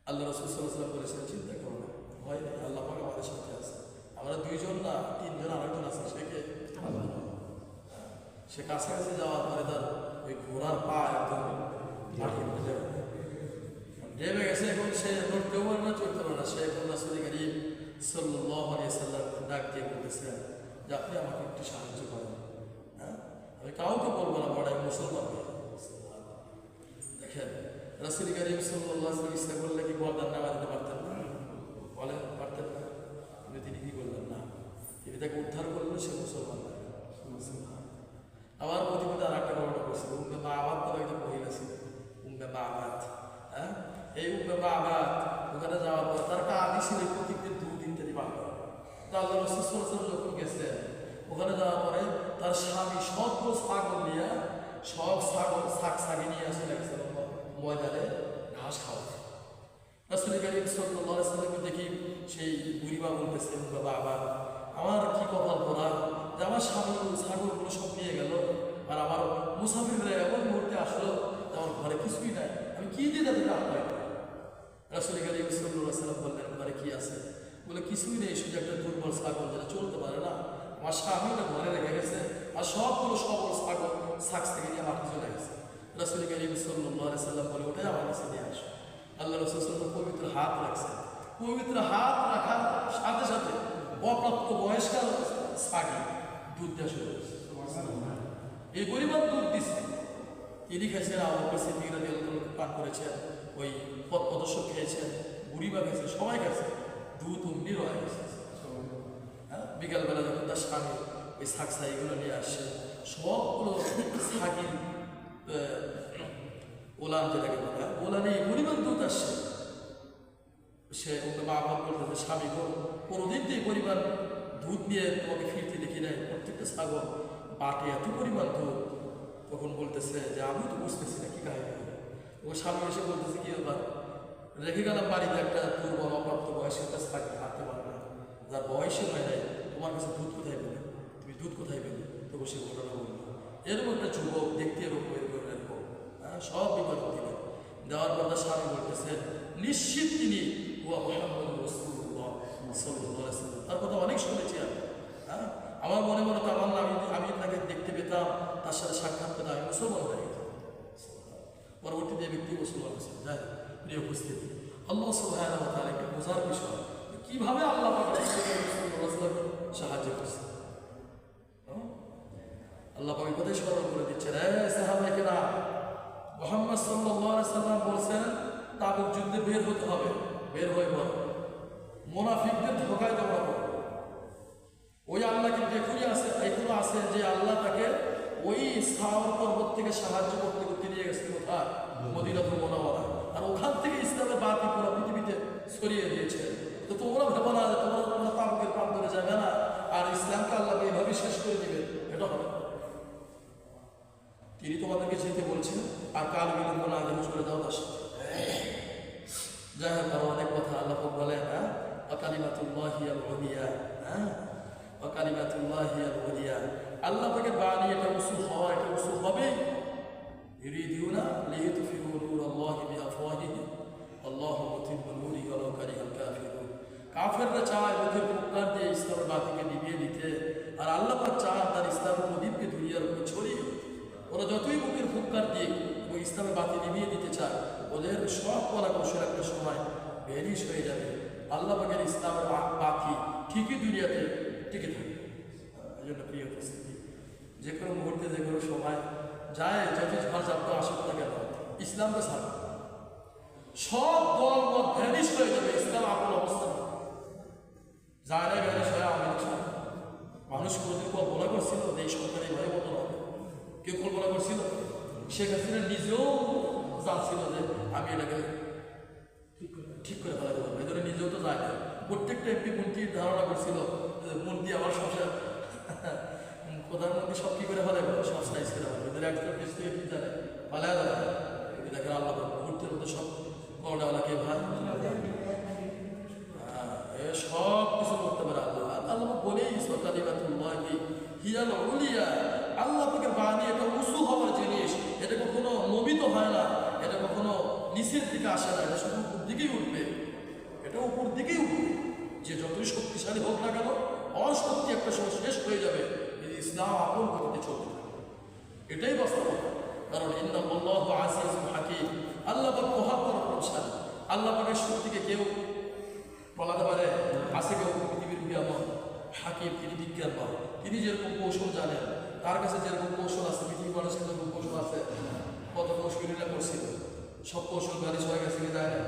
আল্লাহ রাসূল সাল্লাল্লাহু আলাইহি ওয়াসাল্লাম বলেছেন, চিন্তা করো না, ভয় নেই, আল্লাহ পাক আমাদের সাথে আছে। আমরা 2 জন না 3 জন, আরেকজন আছে, সে কে? আল্লাহ। সে কাছাকাছি যাওয়ার পরে তার ওই ঘোড়ার পা একদম মাটির মধ্যে ডেবে গেছে। এখন সে নড়তেও পারে না, চড়তে পারে না। সে এখন রাসূল কারীম সাল্লাল্লাহু আলাইহি ওয়াসাল্লাম ডাক দিয়ে বলতেছেন যে আপনি আমাকে একটু সাহায্য করেন। আমি কাউকে বলবো না, বড় মুসলমান। দেখেন রাসূল কারীম সাল্লাল্লাহু আলাইহি ওয়াসাল্লাম ইচ্ছা করলে কি গর্দান নামা দিতে পারতেন না? বলেন পারতেন না? কিন্তু তিনি কি করলেন না, তিনি তাকে উদ্ধার করলেন, সে মুসলমান। আমার প্রতিপদে আর একটা ঘটনা করছে। উম্মে মাআবাদ নামে একটা মহিলা ছিল, উম্মে মাআবাদ। এই উম্মে মাআবাদ ওখানে যাওয়ার পর তার একটা আদি ছিল প্রতিদিন দুধ ইত্যাদি পান করা। তো আল্লাহ রাসূল সাল্লাল্লাহু আলাইহি ওয়াসাল্লাম যখন গেছেন, ওখানে যাওয়ার পরে তার স্বামী সবগুলো ছাগল নিয়ে, সব ছাগি নিয়ে আসলে ময়দানে ঘাস খাওয়া। রাসূল কারীম সাল্লাল্লাহু আলাইহি ওয়াসাল্লাম দেখি সেই বুড়িমা বলতেছে, বাবা আমার কি কপাল পোড়া যে আমার স্বামী ছাগলগুলো সব নিয়ে গেল, আর আমার মুসাফিররা এমন মুহূর্তে আসলো আমার ঘরে কিছুই নাই, আমি কি দিয়ে তাদেরকে আপ্যায়ন করি? রাসূল কারীম সাল্লাল্লাহু আলাইহি ওয়াসাল্লাম বললেন, ঘরে কি আছে? বলে কিছুই নেই, শুধু একটা দুর্বল ছাগল যেটা চলতে পারে না, আমার স্বামীটা ঘরে রেখে গেছে, আর সবগুলো সবল ছাগল সাক্স থেকে নিয়ে মাটি চলে গেছে। রাসূল কারীম সাল্লাল্লাহু আলাইহি ওয়াসাল্লাম বলে, ওটাই আমার কাছে নিয়ে আসো। আল্লাহ রাসূল সাল্লাল্লাহু আলাইহি ওয়াসাল্লাম পবিত্র হাত রাখছেন। পবিত্র হাত রাখার সাথে সাথে অপ্রাপ্ত বয়স্কার ছাগি দুধ দেওয়া শুরু করেছে। এই পরিমাণ দুধ দিচ্ছে। তিনি খেয়েছেন, আবু বকর সিদ্দিক রাদিয়াল্লাহু আনহু পান করেছেন, ওই পথ প্রদর্শক খেয়েছেন, বুড়িমা খেয়েছে, সবাই খেয়েছে। দুধ অমনি রয়ে গেছে। বিকালবেলা যখন তার স্বামী ওই ছাগগুলো নিয়ে আসছে, সবগুলো ছাগির ওলান যেটাকে বলে, ওলানে এই পরিমাণ দুধ আসছে। সে মা বাবা বলতেছে, স্বামী কোনোদিন তো এই পরিমাণ দুধ নিয়ে তোমাকে ফিরতে দেখি নাই, প্রত্যেকটা ছাগল বাটে এত পরিমাণ দুধ। তখন বলতেছে যে আমি তো বুঝতেছি না কি কাহিনী। ও স্বামী এসে বলতেছে, কি ব্যাপার? রেখে গেলাম বাড়িতে একটা দুর্বল অপ্রাপ্ত বয়সের কাছে থাকতে হাঁটতে পারে না, যার বয়সে হয় নাই, তোমার কাছে দুধ কোথায় পেলে? তুমি দুধ কোথায় পেলে? তবু সে ঘটনা বলল। এরকম একটা যুবক দেখতে এরকম এরকম সব বিপদ দিলেন। দেওয়ার পর তার স্বামী বলতেছে, নিশ্চিত তিনি মুহাম্মদ রাসূলুল্লাহ সাল্লাল্লাহু আলাইহি ওয়াসাল্লাম। তার কথা অনেক শুনেছি আমি। আমার মনে মনে তামান্না, আমি তাকে দেখতে পেতাম, তার সাথে সাক্ষাৎ পেতাম, আমি মুসলমান হয়ে গেতাম। পরবর্তীতে ব্যক্তি মুসলমান হয়েছে। প্রিয় উপস্থিতি, আল্লাহ সুবহানাহু ওয়া তাআলা একটা বোঝার বিষয়, কিভাবে আল্লাহ পাক সাহায্য করছে। আল্লাহ পাক কথাই স্মরণ করে দিচ্ছেন, দেখে না। মুহাম্মদ সাল্লাল্লাহু আলাইহি সাল্লাম বলেছেন তাবুক যুদ্ধে বের হতে হবে, বের হয়ে পড়ো, মুনাফিকদের ধোঁকায় তোমরা পড়ো। ওই আল্লাহকে দেখুনি আছে, এখনো আছে যে আল্লাহ তাকে ওই সাওর পর্বত থেকে সাহায্য করতে করতে নিয়ে গেছে কোথায়? মদিনাতুল মুনাওয়ারা। আর ওখান থেকে ইসলামের বাতি পুরো পৃথিবীতে ছড়িয়ে দিয়েছে। তো তোমরা ভেবো না যে তোমরা তাবুকের প্রান্তরে যাবে না আর ইসলামকে আল্লাহকে এইভাবে শেষ করে দিবে, এটা হবে না। তিনি তোমাদেরকে যেতে বলছেন আর কাল বিলম্ব না যেন চলে যাও তার সাথে। যাই হোক, আরো অনেক কথা আল্লাহ বলেন, হ্যাঁ, ওয়াকালিমাতুল্লাহি আল-উলিয়া, হ্যাঁ, ওয়াকালিমাতুল্লাহি আল-উলিয়া। আল্লাহ পাকের বাণী এটা উসুল হওয়া, এটা উসুল হবেই। ইউরিদুনা লিইউতফিউ নূরাল্লাহি বিআফওয়াহিহিম আল্লাহু মুতিম্মু নূরিহি ওয়ালাউ কারিহাল কাফিরুন। কাফেররা চায় মুখের ফুৎকার দিয়ে ইসলামের বাতিকে নিভিয়ে দিতে, আর আল্লাহ পাক চান তার ইসলামের প্রদীপকে দুনিয়ার উপর ছড়িয়ে দিতে। ওরা যতই মুখের ফুৎকার দিয়ে ওই ইসলামের বাতি নিভিয়ে দিতে চায়, ওদের সব কলা কৌশল একটা সময় ভ্যানিশ হয়ে যাবে। আল্লাহ পাকের ইসলামের বাতি ঠিকই দুনিয়াতে টিকে থাকবে। এই জন্য প্রিয় উপস্থিতি, যে কোনো মুহূর্তে যে কোনো সময় যায় যদি ঝড় ঝাপটা আসুক না কেন, ইসলামকে ছাড়বে, সব দল মত ভ্যানিশ হয়ে যাবে। ইসলাম আপন অবস্থা যায় না, ভ্যানিশ হয়ে আমাদের মানুষ কোনোদিন কল্পনা করছিল যে এই সরকার এইভাবে বদল হবে? কেউ কল্পনা করছিল? শেখ হাসিনা নিজেও জানছিল যে আমি এটাকে ঠিক করে ফেলাতে পারবো, এই জন্য নিজেও তো যায় না। প্রত্যেকটা এমপি মন্ত্রী ধারণা করছিল মন্ত্রী আমার সংসার প্রধানমন্ত্রী সব কি করে ফেলে, সব সাইজ করে ফেলে, এদের একটা দেশ থেকে কি জানে পালায় যাবে। দেখেন আল্লাহ মুহূর্তের মধ্যে সব করোনাওয়ালাকে ভাই সব কিছু করতে পারে আল্লাহ। আল্লাহ বলেই কালিমাতুল্লাহি হিয়াল উলিয়া, আল্লাহ পাকের বাণী এটা উঁচু হওয়ার জিনিস। এটা কখনো নবিত হয় না, এটা কখনো নিচের দিকে আসে না, এটা শুধু উপর দিকেই উঠবে, এটা উপর দিকেই উঠবে। যে যতই শক্তিশালী হোক না কেন, অশক্তি একটা সময় শেষ হয়ে যাবে। ইসলাম আপন গতিতে চলতে থাকবে, এটাই বাস্তবতা। কারণ ইন্নাল্লাহু আজিজুন হাকীম, আল্লাহ পাক মহাপরাক্রমশালী। আল্লাহ পাকের শক্তিকে কেউ বলাতে পারে? আছে কেউ পৃথিবীর বিয়ামন? হাকিম, তিনি বিজ্ঞানবান, তিনি যেরকম কৌশল জানেন, তার কাছে যেরকম কৌশল আছে, পৃথিবীর মানুষের যেরকম কৌশল আছে, কত কৌশলীরা করছিল, সব কৌশল বারিশ হয়ে গেছে কি যায় না?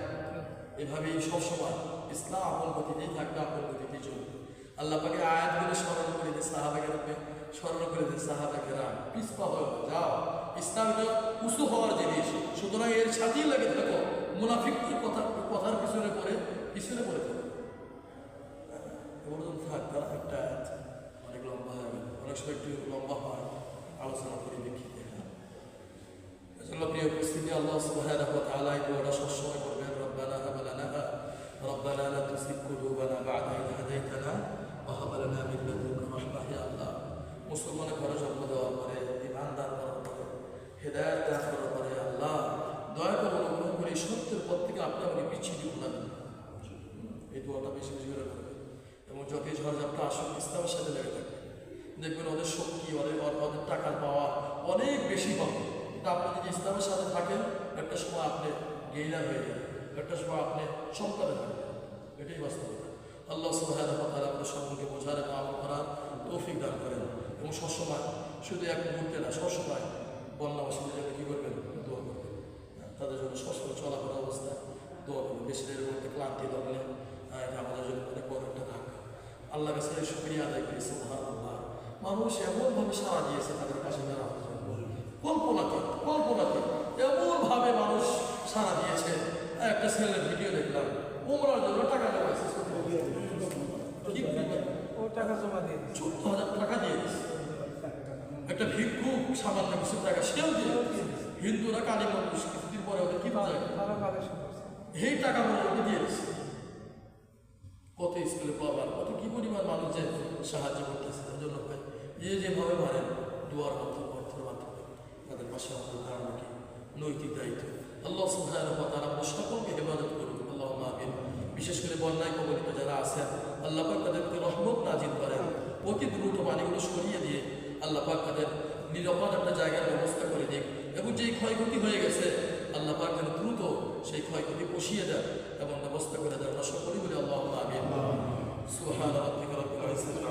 এভাবেই সবসময় ইসলাম আপন গতিতেই থাকবে, আপন গতিতেই চলবে। আল্লাহ পাকে আয়াতগুলো স্মরণ করে দিয়ে সাহাবাকে স্মরণ করে দিয়ে সাহাবাকেরা পিছপা হয়ে যাও, ইসলাম এটা উঁচু হওয়ার জিনিস, সুতরাং এর সাথেই লাগে থাকো। মুনাফিকদের কথার পিছনে পড়ে থাকো। থাক তার একটা আয়াত অনেক লম্বা হয়ে গেল, অনেক সময় একটু লম্বা হয়, আলোচনা করি দেখি। এজন্য প্রিয় উপস্থিতি, আল্লাহ সুবহানাহু ওয়া তাআলা এই দোয়াটা সবসময় করবেন, রব্বানা হাব লানা রব্বানা লা তুযিগ কুলুবানা বা'দা ইয হাদাইতানা ওয়া হাব লানা মিন লাদুনকা রাহমাহ। হে আল্লাহ, মুসলমানের ঘরে জন্ম দেওয়ার পরে, ঈমান দান করার পরে, হেদায়েত দান করার পরে, আল্লাহ দয়া করে অনুগ্রহ করে সত্যের পথ থেকে আপনি আমাকে পিছিয়ে দিন না। এই দোয়াটা বেশি বেশি করে করবেন, এবং যতই ঝড়ঝাপটা আসুক ইসলামের সাথে লেগে থাকবে। দেখবেন ওদের শক্তি, ওদের টাকার পাওয়া অনেক বেশি হবে, কিন্তু আপনি যদি ইসলামের সাথে থাকেন, একটা সময় আপনি গেইনার হয়ে যাবেন, একটা সময় আপনি সম্পাদন থাকবেন। এটাই বাস্তবতা। আল্লাহ সুবহানাহু ওয়া তাআলা আমাদের সকলকে বোঝার এবং আমল করার তৌফিক দান করেন, এবং সবসময় শুধু এক মুহূর্তে না, সবসময় বন্যাবাসীদের জন্য কী করবেন? দোয়া করবেন, তাদের জন্য সবসময় চলাফেরা অবস্থায় দোয়া করবেন। দেশের মধ্যে ক্লান্তি লাগলে এটা আমাদের জন্য অনেক বড় একটা ধাক্কা। আল্লাহ কাছে শুকরিয়া আদায় করি, সুবহানাল্লাহ। মানুষ এমনভাবে সাড়া দিয়েছে তাদের পাশে যারা কল্পনাতে এমনভাবে মানুষ সাড়া দিয়েছে। একটা ছেলের ভিডিও দেখলাম, উমরার জন্য টাকা জমাইছে, 14,000 টাকা দিয়ে দিচ্ছে। একটা ভিক্ষুক সামান্য কিছু টাকা সেও দিয়ে, হিন্দুরা কালী মানুষ, কিছুদিন পরে ওদের কি বোঝায়, এই টাকা ওকে দিয়ে দিচ্ছে। কত স্কুলে পাবার, কত কি পরিমাণ মানুষ যে সাহায্য করতেছে। এজন্য ভাই যেভাবে পারেন দোয়ার মাধ্যমে, অর্থের মাধ্যমে তাদের পাশে আমাদের ধারণা কি নৈতিক দায়িত্ব। আল্লাহ সুবহানাহু ওয়া তাআলা আমাদের সকলকে হেফাজত করুন, আল্লাহুম্মা আমিন। বিশেষ করে বন্যায় কবলিত যারা আছেন, আল্লাহ পাক তাদেরকে রহমত নাজিল করেন, অতি দ্রুত পানিগুলো সরিয়ে দিয়ে আল্লাহ পাক তাদের নিরাপদ একটা জায়গার ব্যবস্থা করে দিক, এবং যেই ক্ষয়ক্ষতি হয়ে গেছে আল্লাহ পাক যেন দ্রুত সেই ক্ষয়ক্ষতি পুষিয়ে দেন এবং ব্যবস্থা করে দেন। আমরা সকলেই বলি আল্লাহুম্মা আমিন। সুবহানা রাব্বিকা রাব্বিল ইজ্জাতি